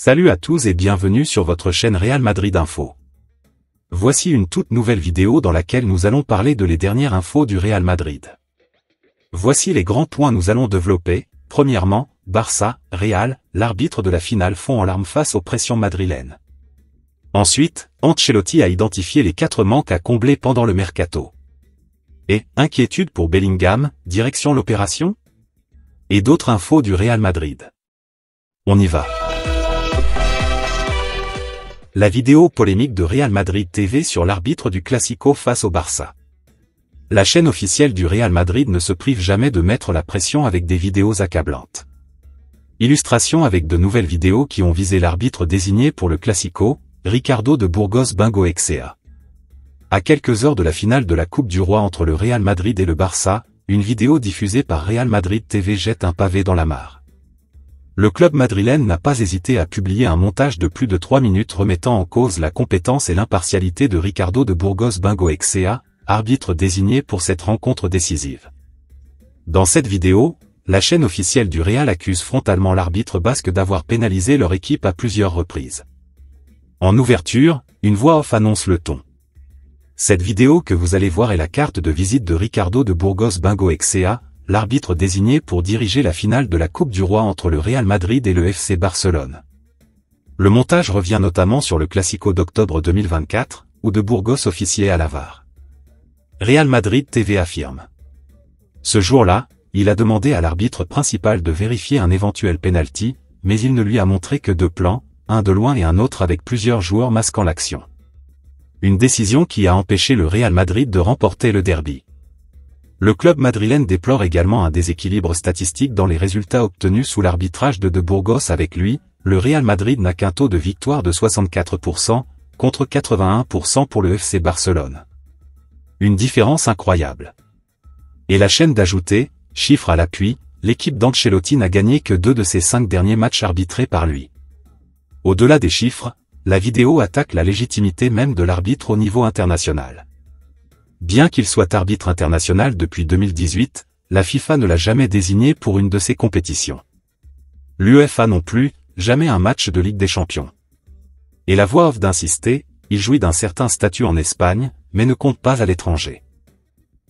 Salut à tous et bienvenue sur votre chaîne Real Madrid Info. Voici une toute nouvelle vidéo dans laquelle nous allons parler de les dernières infos du Real Madrid. Voici les grands points nous allons développer. Premièrement, Barça, Real, l'arbitre de la finale fond en larmes face aux pressions madrilènes. Ensuite, Ancelotti a identifié les 4 manques à combler pendant le mercato. Et, inquiétude pour Bellingham, direction l'opération ? Et d'autres infos du Real Madrid. On y va. La vidéo polémique de Real Madrid TV sur l'arbitre du Classico face au Barça. La chaîne officielle du Real Madrid ne se prive jamais de mettre la pression avec des vidéos accablantes. Illustration avec de nouvelles vidéos qui ont visé l'arbitre désigné pour le Classico, Ricardo de Burgos Bengoechea. À quelques heures de la finale de la Coupe du Roi entre le Real Madrid et le Barça, une vidéo diffusée par Real Madrid TV jette un pavé dans la mare. Le club madrilène n'a pas hésité à publier un montage de plus de 3 minutes remettant en cause la compétence et l'impartialité de Ricardo de Burgos Bengoechea, arbitre désigné pour cette rencontre décisive. Dans cette vidéo, la chaîne officielle du Real accuse frontalement l'arbitre basque d'avoir pénalisé leur équipe à plusieurs reprises. En ouverture, une voix off annonce le ton. Cette vidéo que vous allez voir est la carte de visite de Ricardo de Burgos Bengoechea, l'arbitre désigné pour diriger la finale de la Coupe du Roi entre le Real Madrid et le FC Barcelone. Le montage revient notamment sur le Classico d'octobre 2024, où de Burgos officiait à la VAR. Real Madrid TV affirme. Ce jour-là, il a demandé à l'arbitre principal de vérifier un éventuel penalty, mais il ne lui a montré que 2 plans, un de loin et un autre avec plusieurs joueurs masquant l'action. Une décision qui a empêché le Real Madrid de remporter le derby. Le club madrilène déplore également un déséquilibre statistique dans les résultats obtenus sous l'arbitrage de Burgos. Avec lui, le Real Madrid n'a qu'un taux de victoire de 64%, contre 81% pour le FC Barcelone. Une différence incroyable. Et la chaîne d'ajouter, chiffre à l'appui, l'équipe d'Ancelotti n'a gagné que 2 de ses 5 derniers matchs arbitrés par lui. Au-delà des chiffres, la vidéo attaque la légitimité même de l'arbitre au niveau international. Bien qu'il soit arbitre international depuis 2018, la FIFA ne l'a jamais désigné pour une de ses compétitions. L'UEFA non plus, jamais un match de Ligue des Champions. Et la voix off d'insister, il jouit d'un certain statut en Espagne, mais ne compte pas à l'étranger.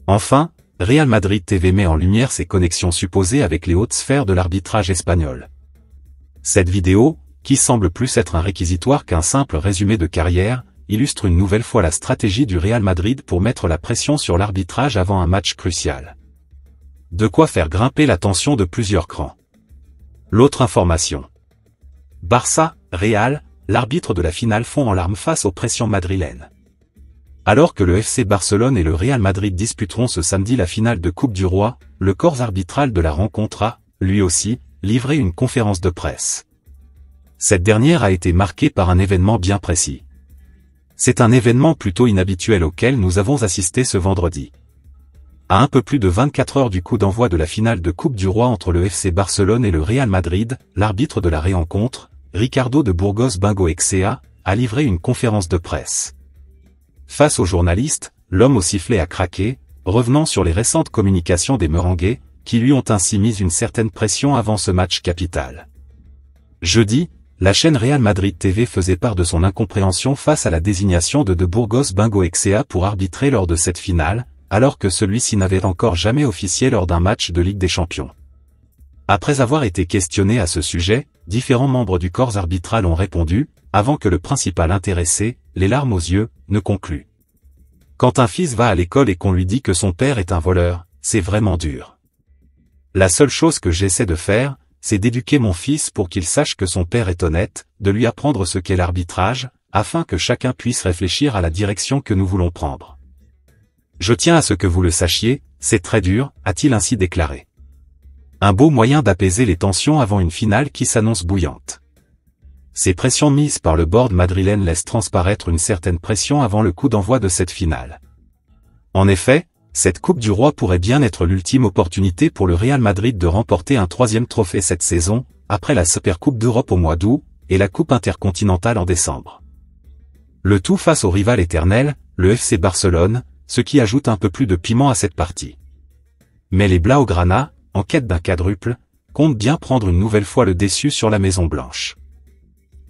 Enfin, Real Madrid TV met en lumière ses connexions supposées avec les hautes sphères de l'arbitrage espagnol. Cette vidéo, qui semble plus être un réquisitoire qu'un simple résumé de carrière, illustre une nouvelle fois la stratégie du Real Madrid pour mettre la pression sur l'arbitrage avant un match crucial. De quoi faire grimper la tension de plusieurs crans. L'autre information. Barça, Real, l'arbitre de la finale fond en larmes face aux pressions madrilènes. Alors que le FC Barcelone et le Real Madrid disputeront ce samedi la finale de Coupe du Roi, le corps arbitral de la rencontre a, lui aussi, livré une conférence de presse. Cette dernière a été marquée par un événement bien précis. C'est un événement plutôt inhabituel auquel nous avons assisté ce vendredi. À un peu plus de 24 heures du coup d'envoi de la finale de Coupe du Roi entre le FC Barcelone et le Real Madrid, l'arbitre de la rencontre, Ricardo de Burgos Bengoechea, a livré une conférence de presse. Face aux journalistes, l'homme au sifflet a craqué, revenant sur les récentes communications des Merengues, qui lui ont ainsi mis une certaine pression avant ce match capital. Jeudi, la chaîne Real Madrid TV faisait part de son incompréhension face à la désignation de Burgos Bengoechea pour arbitrer lors de cette finale, alors que celui-ci n'avait encore jamais officié lors d'un match de Ligue des Champions. Après avoir été questionné à ce sujet, différents membres du corps arbitral ont répondu, avant que le principal intéressé, les larmes aux yeux, ne conclue. Quand un fils va à l'école et qu'on lui dit que son père est un voleur, c'est vraiment dur. La seule chose que j'essaie de faire, c'est d'éduquer mon fils pour qu'il sache que son père est honnête, de lui apprendre ce qu'est l'arbitrage, afin que chacun puisse réfléchir à la direction que nous voulons prendre. Je tiens à ce que vous le sachiez, c'est très dur, a-t-il ainsi déclaré. Un beau moyen d'apaiser les tensions avant une finale qui s'annonce bouillante. Ces pressions mises par le board madrilène laissent transparaître une certaine pression avant le coup d'envoi de cette finale. En effet, cette Coupe du Roi pourrait bien être l'ultime opportunité pour le Real Madrid de remporter un 3e trophée cette saison, après la Supercoupe d'Europe au mois d'août, et la Coupe intercontinentale en décembre. Le tout face au rival éternel, le FC Barcelone, ce qui ajoute un peu plus de piment à cette partie. Mais les Blaugrana, en quête d'un quadruple, comptent bien prendre une nouvelle fois le déçu sur la Maison Blanche.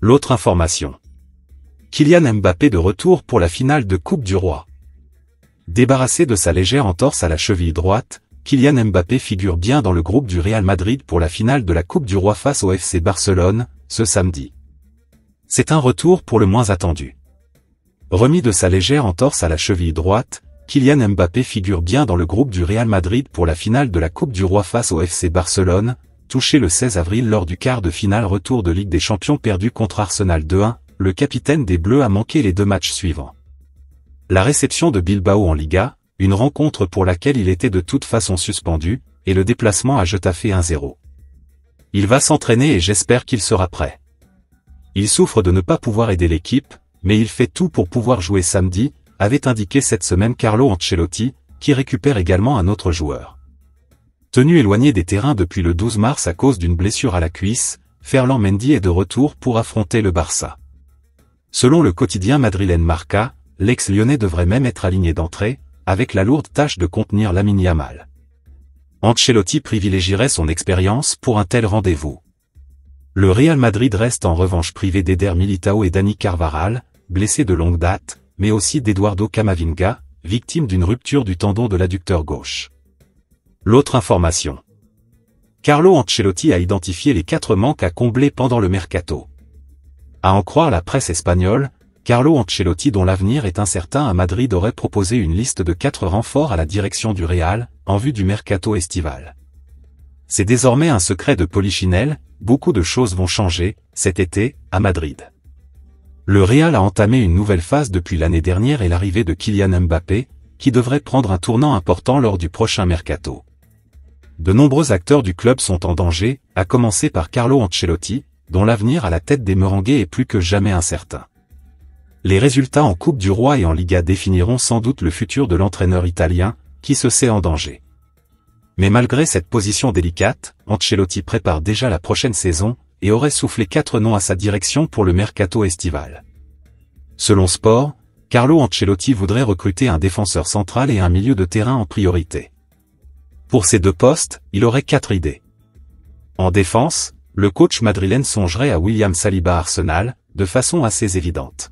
L'autre information. Kylian Mbappé de retour pour la finale de Coupe du Roi. Débarrassé de sa légère entorse à la cheville droite, Kylian Mbappé figure bien dans le groupe du Real Madrid pour la finale de la Coupe du Roi face au FC Barcelone, ce samedi. C'est un retour pour le moins attendu. Remis de sa légère entorse à la cheville droite, Kylian Mbappé figure bien dans le groupe du Real Madrid pour la finale de la Coupe du Roi face au FC Barcelone, touché le 16 avril lors du quart de finale retour de Ligue des Champions perdu contre Arsenal 2-1, le capitaine des Bleus a manqué les 2 matchs suivants. La réception de Bilbao en Liga, une rencontre pour laquelle il était de toute façon suspendu, et le déplacement à Getafe 1-0. Il va s'entraîner et j'espère qu'il sera prêt. Il souffre de ne pas pouvoir aider l'équipe, mais il fait tout pour pouvoir jouer samedi, avait indiqué cette semaine Carlo Ancelotti, qui récupère également un autre joueur. Tenu éloigné des terrains depuis le 12 mars à cause d'une blessure à la cuisse, Ferland Mendy est de retour pour affronter le Barça. Selon le quotidien madrilène Marca, l'ex-lyonnais devrait même être aligné d'entrée, avec la lourde tâche de contenir Lamine Yamal. Ancelotti privilégierait son expérience pour un tel rendez-vous. Le Real Madrid reste en revanche privé d'Eder Militao et Dani Carvajal, blessés de longue date, mais aussi d'Eduardo Camavinga, victime d'une rupture du tendon de l'adducteur gauche. L'autre information. Carlo Ancelotti a identifié les 4 manques à combler pendant le mercato. À en croire la presse espagnole, Carlo Ancelotti dont l'avenir est incertain à Madrid aurait proposé une liste de 4 renforts à la direction du Real, en vue du mercato estival. C'est désormais un secret de polichinelle, beaucoup de choses vont changer, cet été, à Madrid. Le Real a entamé une nouvelle phase depuis l'année dernière et l'arrivée de Kylian Mbappé, qui devrait prendre un tournant important lors du prochain mercato. De nombreux acteurs du club sont en danger, à commencer par Carlo Ancelotti, dont l'avenir à la tête des Merengues est plus que jamais incertain. Les résultats en Coupe du Roi et en Liga définiront sans doute le futur de l'entraîneur italien, qui se sait en danger. Mais malgré cette position délicate, Ancelotti prépare déjà la prochaine saison, et aurait soufflé 4 noms à sa direction pour le mercato estival. Selon Sport, Carlo Ancelotti voudrait recruter un défenseur central et un milieu de terrain en priorité. Pour ces 2 postes, il aurait 4 idées. En défense, le coach madrilène songerait à William Saliba à Arsenal, de façon assez évidente.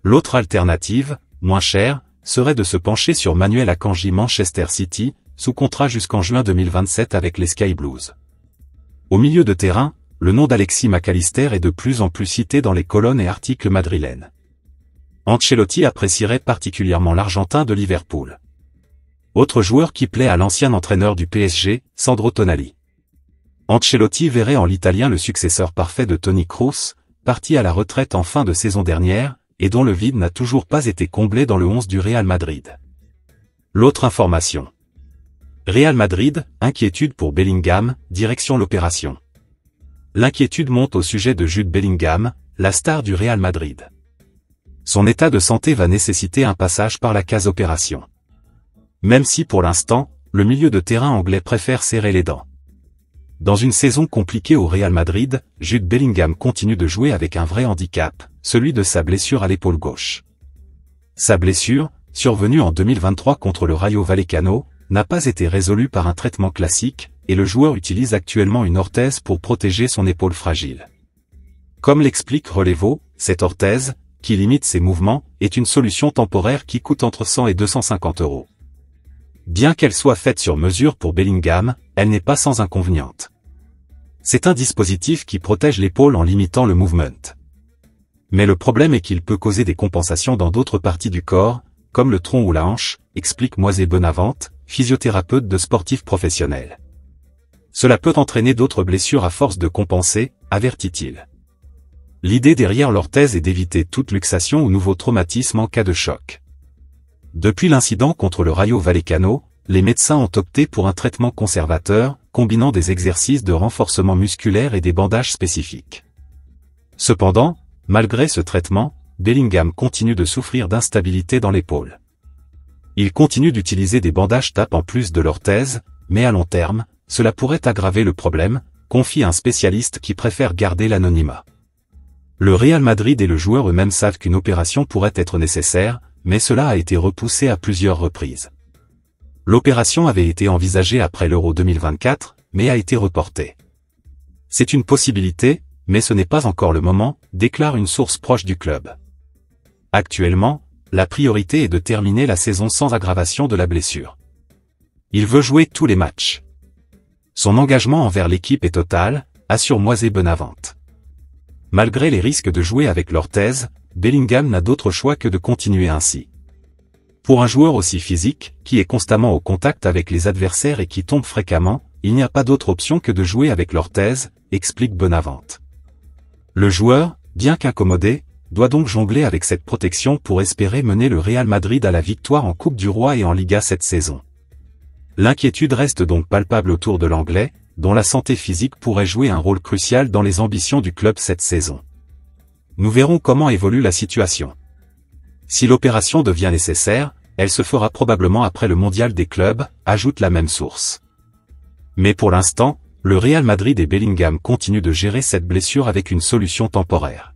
L'autre alternative, moins chère, serait de se pencher sur Manuel Akanji Manchester City, sous contrat jusqu'en juin 2027 avec les Sky Blues. Au milieu de terrain, le nom d'Alexis McAllister est de plus en plus cité dans les colonnes et articles madrilènes. Ancelotti apprécierait particulièrement l'Argentin de Liverpool. Autre joueur qui plaît à l'ancien entraîneur du PSG, Sandro Tonali. Ancelotti verrait en l'Italien le successeur parfait de Toni Kroos, parti à la retraite en fin de saison dernière, et dont le vide n'a toujours pas été comblé dans le 11 du Real Madrid. L'autre information. Real Madrid, inquiétude pour Bellingham, direction l'opération. L'inquiétude monte au sujet de Jude Bellingham, la star du Real Madrid. Son état de santé va nécessiter un passage par la case opération. Même si pour l'instant, le milieu de terrain anglais préfère serrer les dents. Dans une saison compliquée au Real Madrid, Jude Bellingham continue de jouer avec un vrai handicap, celui de sa blessure à l'épaule gauche. Sa blessure, survenue en 2023 contre le Rayo Vallecano, n'a pas été résolue par un traitement classique, et le joueur utilise actuellement une orthèse pour protéger son épaule fragile. Comme l'explique Relevo, cette orthèse, qui limite ses mouvements, est une solution temporaire qui coûte entre 100 et 250 €. Bien qu'elle soit faite sur mesure pour Bellingham, elle n'est pas sans inconvéniente. C'est un dispositif qui protège l'épaule en limitant le mouvement. Mais le problème est qu'il peut causer des compensations dans d'autres parties du corps, comme le tronc ou la hanche, explique Moisé Benavente, physiothérapeute de sportifs professionnels. Cela peut entraîner d'autres blessures à force de compenser, avertit-il. L'idée derrière l'orthèse est d'éviter toute luxation ou nouveau traumatisme en cas de choc. Depuis l'incident contre le Rayo Vallecano, les médecins ont opté pour un traitement conservateur, combinant des exercices de renforcement musculaire et des bandages spécifiques. Cependant, malgré ce traitement, Bellingham continue de souffrir d'instabilité dans l'épaule. Il continue d'utiliser des bandages TAP en plus de l'orthèse, mais à long terme, cela pourrait aggraver le problème, confie un spécialiste qui préfère garder l'anonymat. Le Real Madrid et le joueur eux-mêmes savent qu'une opération pourrait être nécessaire, mais cela a été repoussé à plusieurs reprises. L'opération avait été envisagée après l'Euro 2024, mais a été reportée. C'est une possibilité, mais ce n'est pas encore le moment, déclare une source proche du club. Actuellement, la priorité est de terminer la saison sans aggravation de la blessure. Il veut jouer tous les matchs. Son engagement envers l'équipe est total, assure Moisé Benavente. Malgré les risques de jouer avec l'orthèse, Bellingham n'a d'autre choix que de continuer ainsi. Pour un joueur aussi physique, qui est constamment au contact avec les adversaires et qui tombe fréquemment, il n'y a pas d'autre option que de jouer avec l'orthèse, explique Benavente. Le joueur, bien qu'incommodé, doit donc jongler avec cette protection pour espérer mener le Real Madrid à la victoire en Coupe du Roi et en Liga cette saison. L'inquiétude reste donc palpable autour de l'Anglais, dont la santé physique pourrait jouer un rôle crucial dans les ambitions du club cette saison. Nous verrons comment évolue la situation. Si l'opération devient nécessaire, elle se fera probablement après le mondial des clubs, ajoute la même source. Mais pour l'instant, le Real Madrid et Bellingham continuent de gérer cette blessure avec une solution temporaire.